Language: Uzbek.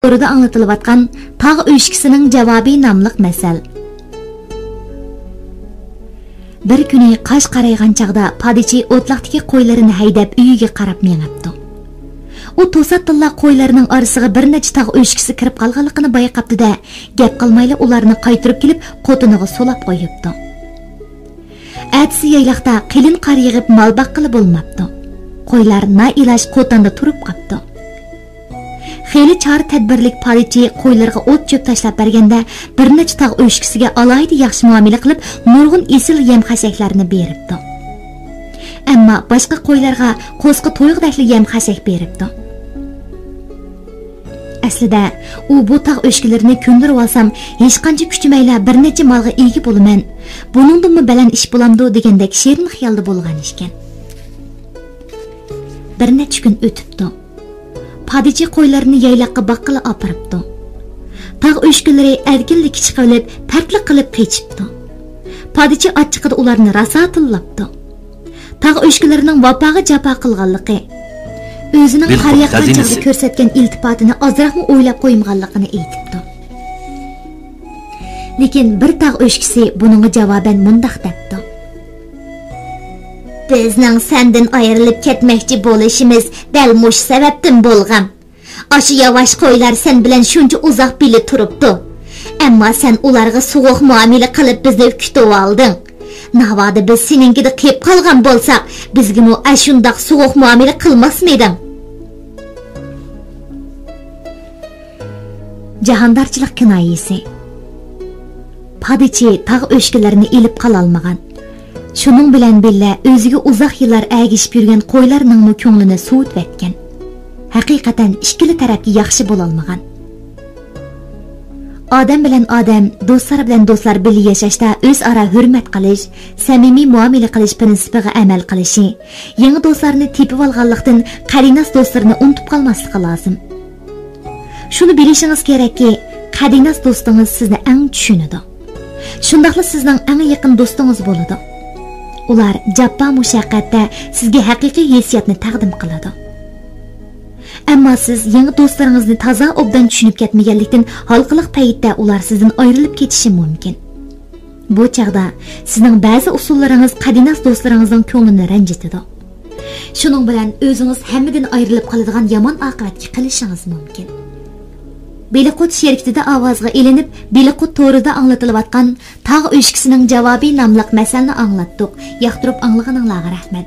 Orada anlatılayotgan tağ öşkisining javobi nomli masal. Bir kuni qash qaraygan chaqda padichi o'tloqdagi qo'ylarini haydab uyiga qarab mengapti. U to'satdilla qo'ylarining orasiga bir necha tog' o'shkisi kirib qolganligini bayqabdi-da, gap qilmayla ularni qaytirib kelib qotiniga solab qo'yibdi. Atsi yayloqda qilin qar yig'ib mol baqqili bo'lmabdi. Qo'ylar nailoj qo'tanda turib qapti. Xeyli char tadbirlik padichi qo'ylarga o't cho'p tashlab berganda bir necha tog' o'shkisiga alayda yaxshi muomala qilib, nurg'un esil yem-xashaklarni beribdi. Ammo boshqa qo'ylarga qo'sqi to'yig'dakli yem-xashak beribdi. Aslida u bu tog' o'shkilarini ko'ndirib olsam, hech qancha kuchmayla bir necha molga ega bo'laman. Buningdanmi balan ish bo'lamdi degandek shirin xiyolda bo'lgan ekan. Bir necha kun o'tibdi. Padichi qo'ylarini yayloqqa baqqila opiribdi. Tog' o'shkilari erkinlik chiqib, tartlik qilib qechibdi. Padichi achchiqida ularni rosa tillabdi. Tog' o'shkilarining vafoga jafo qilganligi, o'zining qariyaqdan chaqda ko'rsatgan iltifotini ozroqmi o'ylab qo'ymaganligini aytibdi. Lekin bir tog' o'shkisi buningga javoban mundaq debdi: Bizning sendan ayrilib ketmoqchi bo'lishimiz dal mush sababdan bo'lgan. Aşı yavaş qo'ylar sen bilan shuncha uzoq bilib turibdi. Ammo sen ularga so'g'uq muomala qilib bizni kutib olding. Navoda biz seningida qilib qolgan bo'lsak, bizga mu ashundaq so'g'uq muomala qilmasmiyding? Jahondarchilik kinoyasi. Padichi tog' o'shkilarini ilib qola olmagan. Shuning bilan billa o'ziga uzoq yillar agishib yurgan qo'ylarning ko'nglini suvutvatgan. Haqiqatan ikkili tarafga yaxshi bo'la olmagan. Odam bilan odam, do'stlar bilan do'stlar birga yashashda o'zaro hurmat qilish, samimiy muomala qilish prinsipiga amal qilishi, yangi do'stlarni tepib olganlikdan qadinas do'stlarni unutib qolmasligi lozim. Shuni bilishingiz kerakki, qadinas do'stingiz sizni eng tushunadi. Shundaqla sizning eng yaqin do'stingiz bo'ladi. Ular jabba mushaqqatda sizga haqiqiy hissiyotni taqdim qiladi. Ammo siz yangi do'stlaringizni toza obdan tushunib ketmaganlikdan halqiliq paytda ular sizdan ayrilib ketishi mumkin. Bu chaqda sizning ba'zi usullaringiz qadinas do'stlaringizning ko'nglini ranjitadi. Shuning bilan o'zingiz hammadan ayrilib qoladigan yomon oqibatga qilishingiz mumkin. Beliqut sherkitida ovozga elinib, Beliqut to'rida anglatilayotgan tog' o'shkisining javobi nomli masalni anglatdik. Yoqtirib anglaganingizga rahmat.